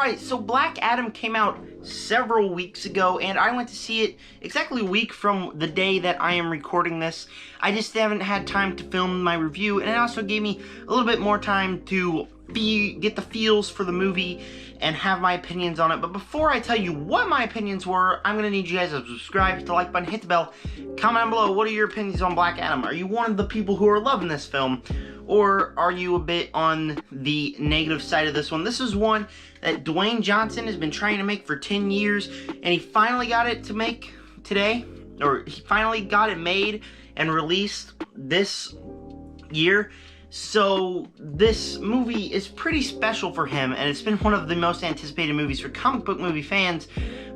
Alright, so Black Adam came out several weeks ago, and I went to see it exactly a week from the day that I am recording this. I just haven't had time to film my review, and it also gave me a little bit more time to get the feels for the movie and have my opinions on it. But before I tell you what my opinions were, I'm going to need you guys to subscribe, hit the like button, hit the bell, comment down below, what are your opinions on Black Adam? Are you one of the people who are loving this film? Or are you a bit on the negative side of this one? This is one that Dwayne Johnson has been trying to make for 10 years, and he finally got it to make today, or he finally got it made and released this year. So this movie is pretty special for him, and it's been one of the most anticipated movies for comic book movie fans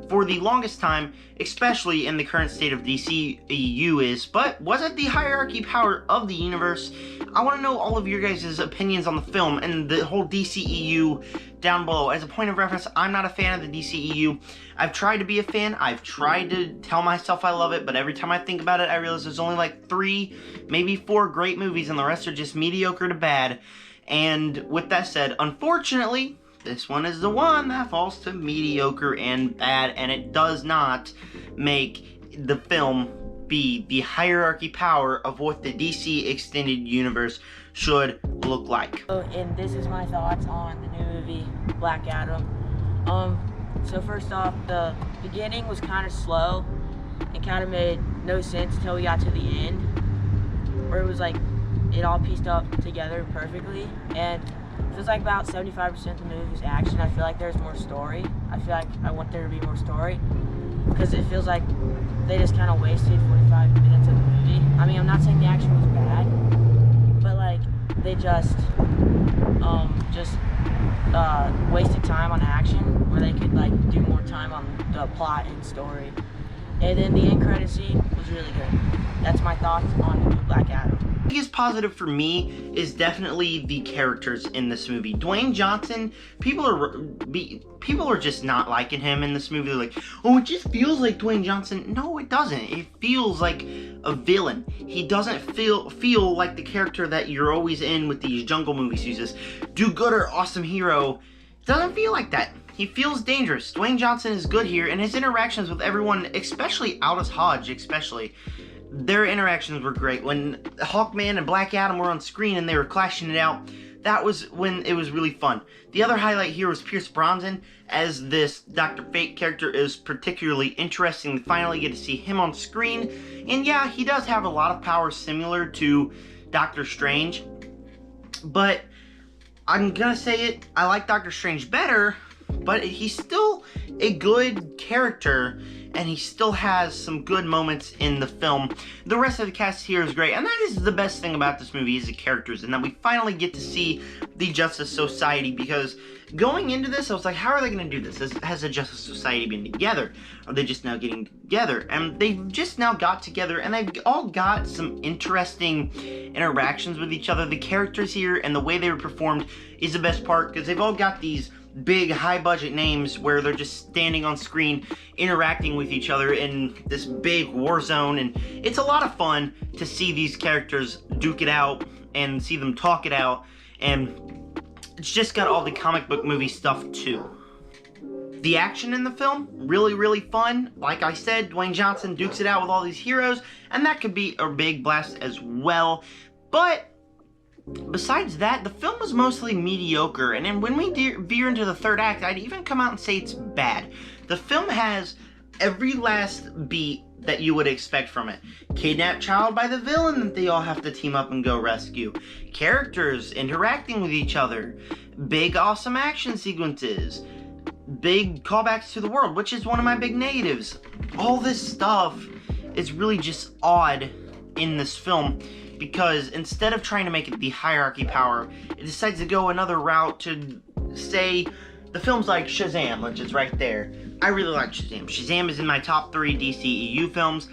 for the longest time, especially in the current state of DCEU is. But was it the hierarchy power of the universe? I want to know all of your guys' opinions on the film and the whole DCEU down below. As a point of reference, I'm not a fan of the DCEU. I've tried to be a fan. I've tried to tell myself I love it, but every time I think about it, I realize there's only like 3, maybe 4 great movies, and the rest are just mediocre to bad. And with that said, unfortunately, this one is the one that falls to mediocre and bad, and it does not make the film be the hierarchy power of what the DC Extended Universe should look like. And this is my thoughts on the new movie, Black Adam. So first off, the beginning was kind of slow and kind of made no sense until we got to the end, where it was like, it all pieced up together perfectly, and it feels like about 75% of the movie is action. I feel like there's more story. I feel like I want there to be more story, because it feels like they just kind of wasted 45 minutes of the movie. I mean, I'm not saying the action was bad, but like, they just wasted time on action where they could like do more time on the plot and story. And then the end credit scene was really good. That's my thoughts on the new Black Adam. The biggest positive for me is definitely the characters in this movie. Dwayne Johnson, people are just not liking him in this movie. They're like, oh, it just feels like Dwayne Johnson. No, it doesn't. It feels like a villain. He doesn't feel like the character that you're always in with these jungle movies. He's this do-gooder, awesome hero. It doesn't feel like that. He feels dangerous. Dwayne Johnson is good here, and his interactions with everyone, especially Aldous Hodge, their interactions were great. When Hawkman and Black Adam were on screen and they were clashing it out, that was when it was really fun. The other highlight here was Pierce Brosnan as this Dr. Fate character is particularly interesting. Finally get to see him on screen. And yeah, he does have a lot of power similar to Doctor Strange. But I'm gonna say it, I like Doctor Strange better, but he's still a good character, and he still has some good moments in the film. The rest of the cast here is great, and that is the best thing about this movie, is the characters, and that we finally get to see the Justice Society, because going into this, I was like, how are they going to do this? Has the Justice Society been together? Are they just now getting together? And they've just now got together, and they've all got some interesting interactions with each other. The characters here and the way they were performed is the best part, because they've all got these big high-budget names where they're just standing on screen interacting with each other in this big war zone, and it's a lot of fun to see these characters duke it out and see them talk it out, and it's just got all the comic book movie stuff too. The action in the film, really fun. Like I said, Dwayne Johnson dukes it out with all these heroes, and that could be a big blast as well. But besides that, the film was mostly mediocre, and then when we veer into the third act, I'd even come out and say it's bad. The film has every last beat that you would expect from it. Kidnapped child by the villain that they all have to team up and go rescue. Characters interacting with each other. Big awesome action sequences. Big callbacks to the world, which is one of my big negatives. All this stuff is really just odd in this film, because instead of trying to make it the hierarchy power, it decides to go another route to say the film's like Shazam, which is right there. I really like Shazam. Shazam is in my top 3 DCEU films,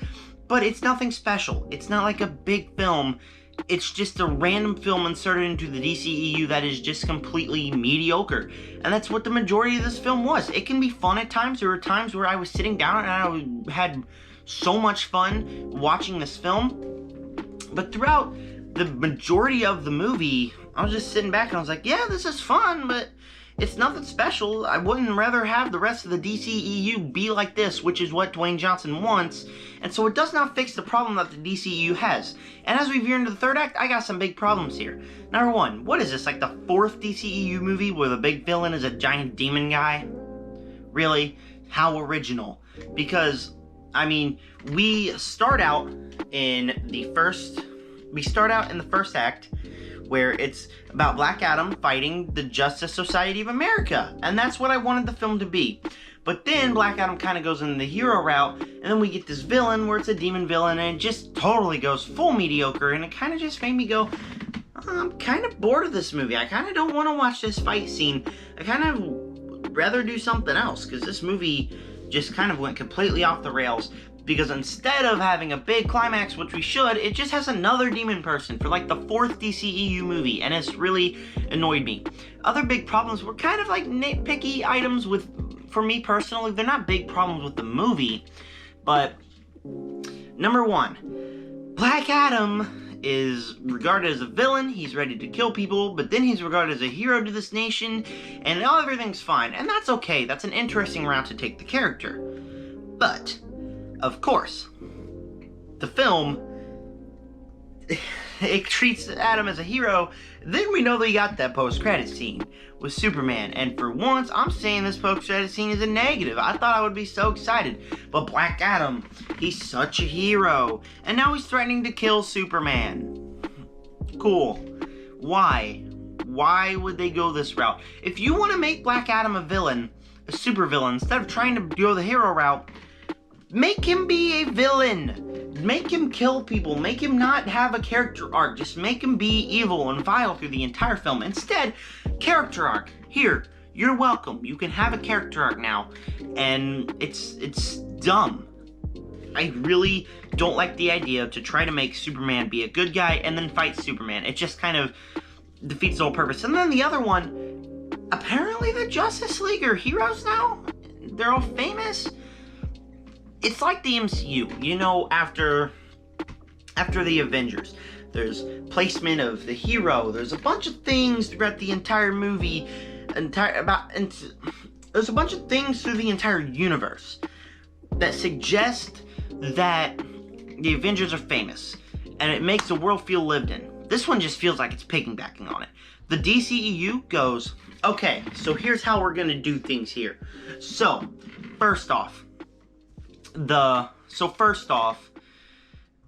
but it's nothing special. It's not like a big film. It's just a random film inserted into the DCEU that is just completely mediocre. And that's what the majority of this film was. It can be fun at times. There were times where I was sitting down and I had so much fun watching this film. But throughout the majority of the movie, I was just sitting back and I was like, yeah, this is fun, but It's nothing special. I wouldn't rather have the rest of the DCEU be like this, which is what Dwayne Johnson wants, and so it does not fix the problem that the DCEU has. And as we veer into the third act, I got some big problems here. Number one, what is this, like the fourth DCEU movie where the big villain is a giant demon guy? Really? How original. Because, I mean, we start out in the first act, where it's about Black Adam fighting the Justice Society of America, and that's what I wanted the film to be. But then Black Adam kind of goes in the hero route, and then we get this villain where it's a demon villain, and it just totally goes full mediocre, and it kind of just made me go, I'm kind of bored of this movie. I kind of don't want to watch this fight scene. I kind of rather do something else, because this movie just kind of went completely off the rails. Because instead of having a big climax, which we should, it just has another demon person for like the fourth DCEU movie, and it's really annoyed me. Other big problems were kind of like nitpicky items for me personally. They're not big problems with the movie, but number one, Black Adam is regarded as a villain. He's ready to kill people, but then he's regarded as a hero to this nation, and everything's fine, and that's okay. That's an interesting route to take the character. But of course, the film, it treats Adam as a hero. Then we know that we got that post-credit scene with Superman, and for once, I'm saying this post-credit scene is a negative. I thought I would be so excited, but Black Adam, he's such a hero, and now he's threatening to kill Superman. Cool. Why? Why would they go this route? If you want to make Black Adam a villain, a super villain, instead of trying to go the hero route, make him be a villain. Make him kill people. Make him not have a character arc. Just make him be evil and vile through the entire film. Instead, character arc. Here, you're welcome. You can have a character arc now. And it's dumb. I really don't like the idea to try to make Superman be a good guy and then fight Superman. It just kind of defeats the whole purpose. And then the other one, apparently the Justice League are heroes now? They're all famous? It's like the MCU, you know, after the Avengers, there's placement of the hero, there's a bunch of things throughout the entire movie, there's a bunch of things through the entire universe that suggest that the Avengers are famous, and it makes the world feel lived in. This one just feels like it's piggybacking on it. The DCEU goes, okay, so here's how we're gonna do things here. So, first off,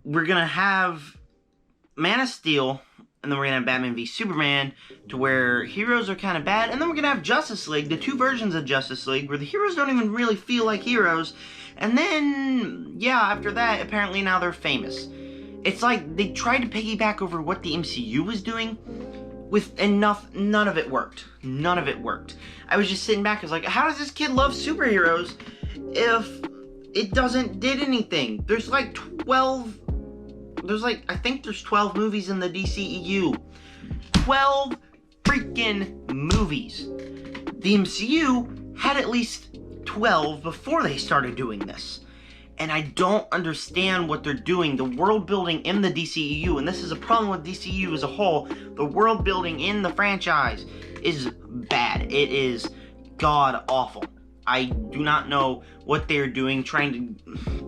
we're gonna have Man of Steel, and then we're gonna have Batman v Superman, to where heroes are kind of bad, and then we're gonna have Justice League, the two versions of Justice League, where the heroes don't even really feel like heroes, and then, yeah, after that, apparently now they're famous. It's like they tried to piggyback over what the MCU was doing, none of it worked. None of it worked. I was just sitting back, I was like, how does this kid love superheroes if it did anything? There's like 12, I think there's 12 movies in the DCEU. 12 freaking movies. The MCU had at least 12 before they started doing this. And I don't understand what they're doing. The world building in the DCEU, and this is a problem with DCEU as a whole, the world building in the franchise is bad. It is god awful. I do not know what they're doing,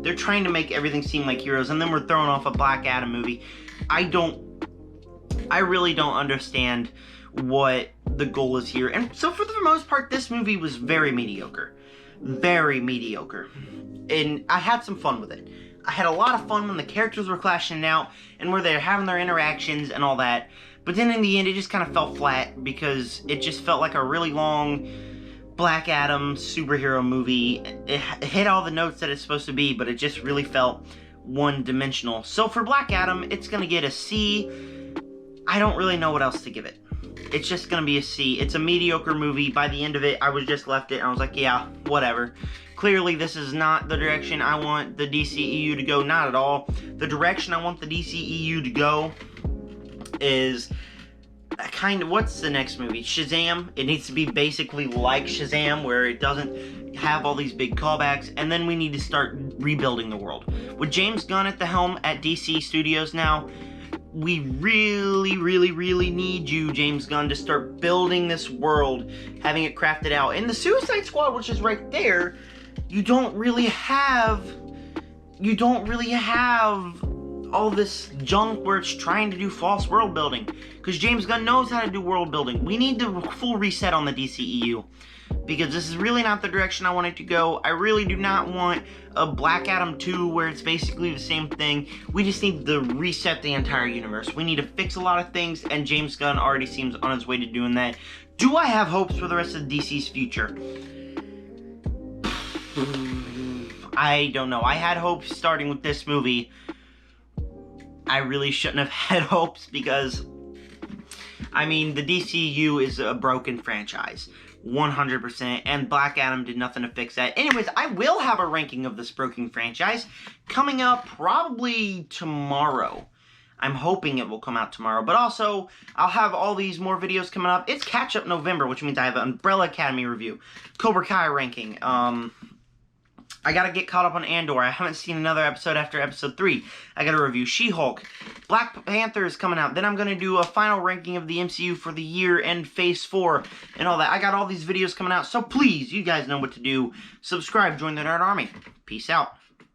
they're trying to make everything seem like heroes, and then we're throwing off a Black Adam movie. I really don't understand what the goal is here. And so for the most part, this movie was very mediocre. Very mediocre. And I had some fun with it. I had a lot of fun when the characters were clashing out, and where they're having their interactions and all that. But then in the end, it just kind of fell flat, because it just felt like a really long Black Adam superhero movie. It hit all the notes that it's supposed to be, but it just really felt one-dimensional. So for Black Adam, it's gonna get a C. I don't really know what else to give it. It's just gonna be a C. It's a mediocre movie. By the end of it, I was just left it, and I was like, yeah, whatever. Clearly, this is not the direction I want the DCEU to go. Not at all. The direction I want the DCEU to go is what's the next movie? Shazam. It needs to be basically like Shazam, where it doesn't have all these big callbacks, and then we need to start rebuilding the world. With James Gunn at the helm at DC Studios now, we really, really, really need you, James Gunn, to start building this world, having it crafted out. In the Suicide Squad, which is right there, you don't really have all this junk where it's trying to do false world building, because James Gunn knows how to do world building. We need the full reset on the DCEU, because this is really not the direction I want it to go. I really do not want a Black Adam 2 where it's basically the same thing. We just need to reset the entire universe. We need to fix a lot of things, and James Gunn already seems on his way to doing that. Do I have hopes for the rest of DC's future? I don't know. I had hopes starting with this movie. I really shouldn't have had hopes, because, I mean, the DCU is a broken franchise. 100%, and Black Adam did nothing to fix that. Anyways, I will have a ranking of this broken franchise coming up probably tomorrow. I'm hoping it will come out tomorrow, but also, I'll have all these more videos coming up. It's Catch-Up November, which means I have an Umbrella Academy review, Cobra Kai ranking, I gotta get caught up on Andor. I haven't seen another episode after episode 3. I gotta review She-Hulk. Black Panther is coming out. Then I'm gonna do a final ranking of the MCU for the year and Phase 4 and all that. I got all these videos coming out, so please, you guys know what to do. Subscribe, join the Nerd Army. Peace out.